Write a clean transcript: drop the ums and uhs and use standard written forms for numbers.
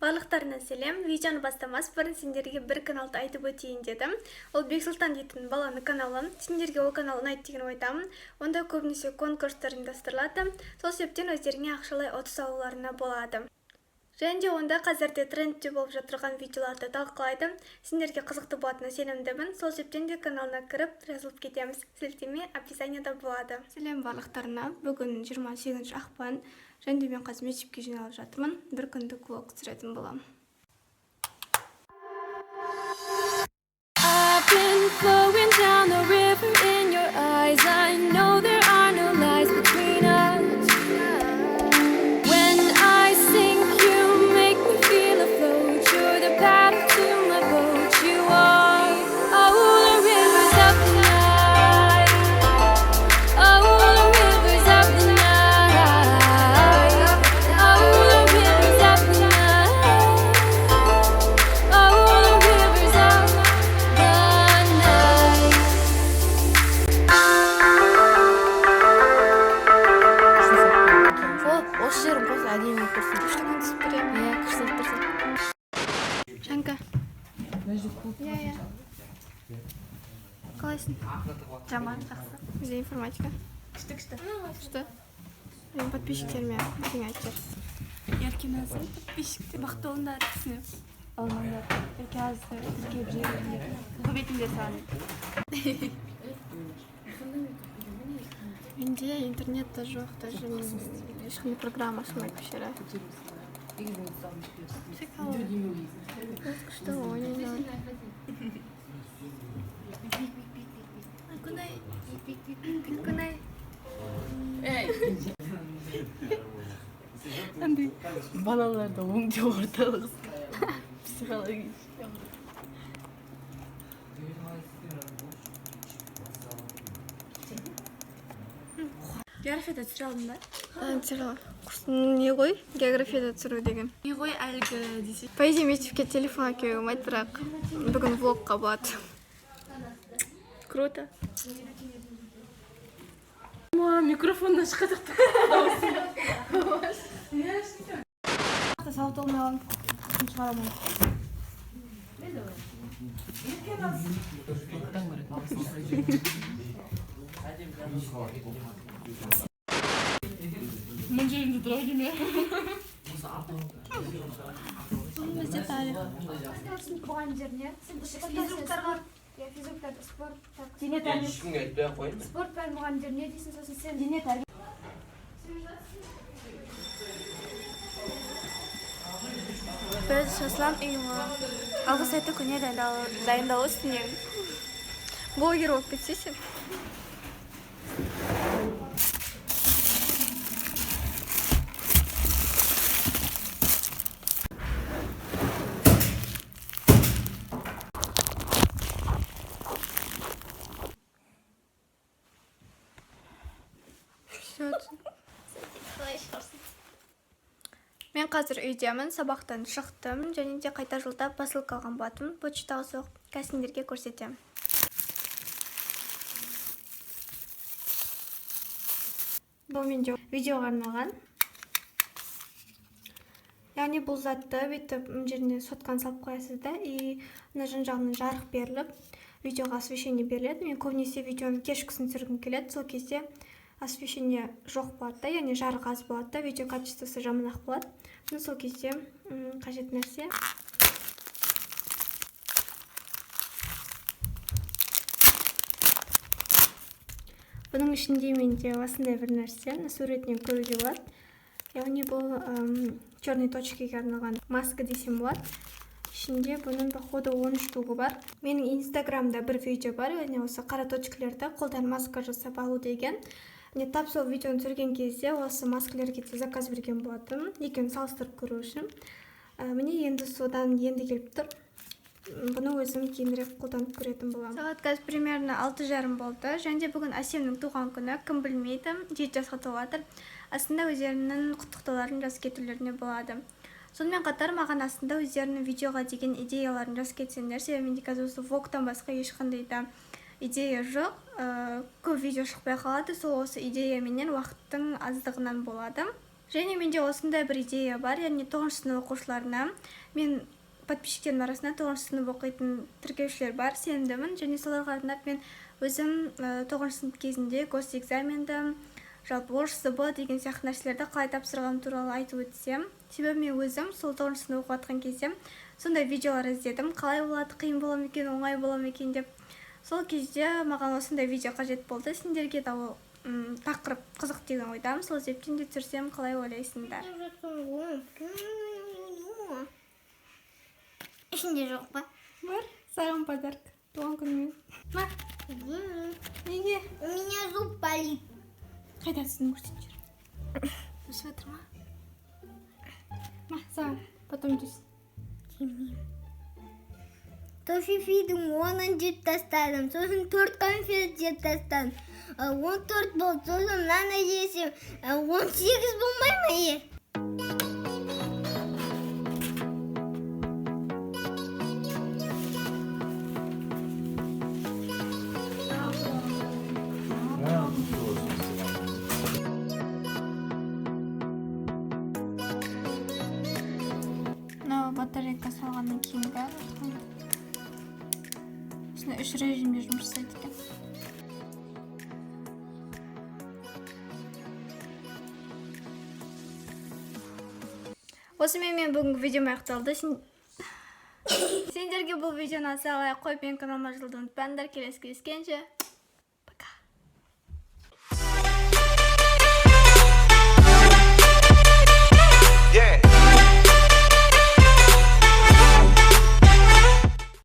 Барлықтарына сәлем. Видеоны бастамас бұрын сендерге бір каналды айтып өтейін дедім. Ол Бексұлтан дейтін баланы каналы. Сендерге ол канал ұнайды деген ойдамын. Онда көбінесе конкурстар ұйымдастырылады. Сол себептен өздеріңе ақшалай ұтыс алуларына болады. Және де онда қазірде трендте болып жатырған видеоларды талқылайды. Сендерге қызықты болатынына сенімдімін. Сол себептен де каналына кіріп жазылып кетеміз. Сілтеме описанияда болады. Сәлем барлықтарына. Бүгін 28 ақпан. Және де мен қазір мектепке жиналып жатырмын. Бір күндік влог түсіретін боламын. I've been flowing down the river in your eyes. I know there are no lies between us. When I sink, you make me feel afloat. You're the paddle to my boat. You are. Oh, the rivers of the night. Oh, the rivers of the night. Oh, the rivers of the night. Oh, the rivers of the night. Осы жерін қоса әдемі көрсін. Күштігін түсіп беремін. Иә, күшті тұрсын. Жанка. Иә. Қалайсың? Жаман, жақсы. Бізде информатика. Күшті. Мен подписчиктеріме бірдеңе айтып жіберсіз. Еркеміздің подписчиктер бақытты болыңдар түсініп. Алмаңдар. Қазір тіркеп жіберіңдер. Көбейтіңдер саны. Менде интернетта жоқ, даже ешқандай программа ашылмайды вообще. Прикол. Күшті ойнайды. Күнай. Андай балаларды оңдеу орталығы. Психология. Географияда түсіре алдың ба? Түсіре алдым. Курстың не ғой? Географияда түсіру деген. Не ғой әлгі десе. По идее, мектепке телефон әкелуге болмайды, бірақ бүгін влогқа болады. Круто. Микрофондан шыққадық. Сауыт olmay alalım. Çıkaramayız. Мен жерінде тұра келме. Bizde tarih. Физруктарда спорт, Ешкімге айтпай ақ қойын. спорт пән мұғалімдер не дейсің, сосын сен дене тәрбие. Біз Жаслан ұйымы алғыс айту күніне дайындалу үстінен блогер болып кетсейсің. Мен қазір үйдемін, сабақтан шықтым, және де қайта жылдап басылып қалған болатынмын. Почтаға соғып, кәсіндерге көрсетемін. Бұл менде видеоға арналған. Яғни бұл затты бүйтіп жеріне сотканы салып қоясыз да, и жан-жағынан жарық беріліп, видеоға освещение беріледі. Мен көбінесе видеоны кешкісін түсіргім келеді, сол кезде освещение жоқ болады да, яғни жарық аз болады да, видео качествосы жаман-ақ болады. Сол кезде қажет нәрсе. Бұның ішінде менде осындай бір нәрсе, суретінен көруге болады. Яғни бұл черный точкаға арналған маска десем болады. Ішінде бұның походу 13 штугы бар. Менің инстаграмда бір видео бар, яғни осы қара точкалерді қолдан маска жасап алу деген. Тап сол видеоны түсірген кезде осы маскалерге де заказ берген болатын. Екеуін салыстырып көру үшін. Міне енді содан енді келіп тұр. Бұны өзім кейінірек қолданып көретін боламын. Сағат қазір примерно 6:30 болды. Және де бүгін Әсемнің туған күні, кім білмейді, 7 жасқа толады. Астында өздерінің құттықтауларын жазып кетулеріне болады. Сонымен қатар маған астында өздерінің видеоға деген идеяларын жазып кетсеңдер, себебі менде қазір осы влогтан басқа ешқандай да идея жоқ. Көп видео шықпай қалады. Сол осы идея менен уақыттың аздығынан болады. Және менде осындай бір идея бар, яғни 9 сынып оқушыларына. Мен подписчиктердің арасында 9 сынып оқитын тіркеушілер бар, сенімдімін. Және соларға арнап мен өзім 9 сынып кезінде госэкзаменді, жалпы орыс ЗБ деген сияқты нәрселерді қалай тапсырғаным туралы айтып өтсем. Себебі мен өзім сол 9 сынып оқып жатқан кезде сондай видеолар іздедім. Қалай болады, қиын бола ма екен, оңай бола ма екен деп. Сол кезде маған осындай видео қажет болды. Сендерге де тақырып қызық деген ойдамын. Сол себептен де түсірсем қалай ойлайсыңдар? Ішінде жоқ па? Бар, саған подарок. Туған күнмен. Ма? Неге? У меня зуб болит. Қайда түсін көрсетші. Өсіп жатыр ма? Ма, саған. Потом түсін. Тофифидің 10-ын жеп тастадым. Сосын 4 конфет жеп тастадым. 14 болды. Сосын мынаны жесем 18 болмай ма? Мынау батарейка салғаннан кейін бәрі. Осында 3 режимде жұмыс жасайды екен. Осымен мен бүгінгі видеом аяқталды. Сендерге бұл видеоны аса лайк қойып, мен каналыма жазылуды ұмытпаңдар. Келесі кездескенше.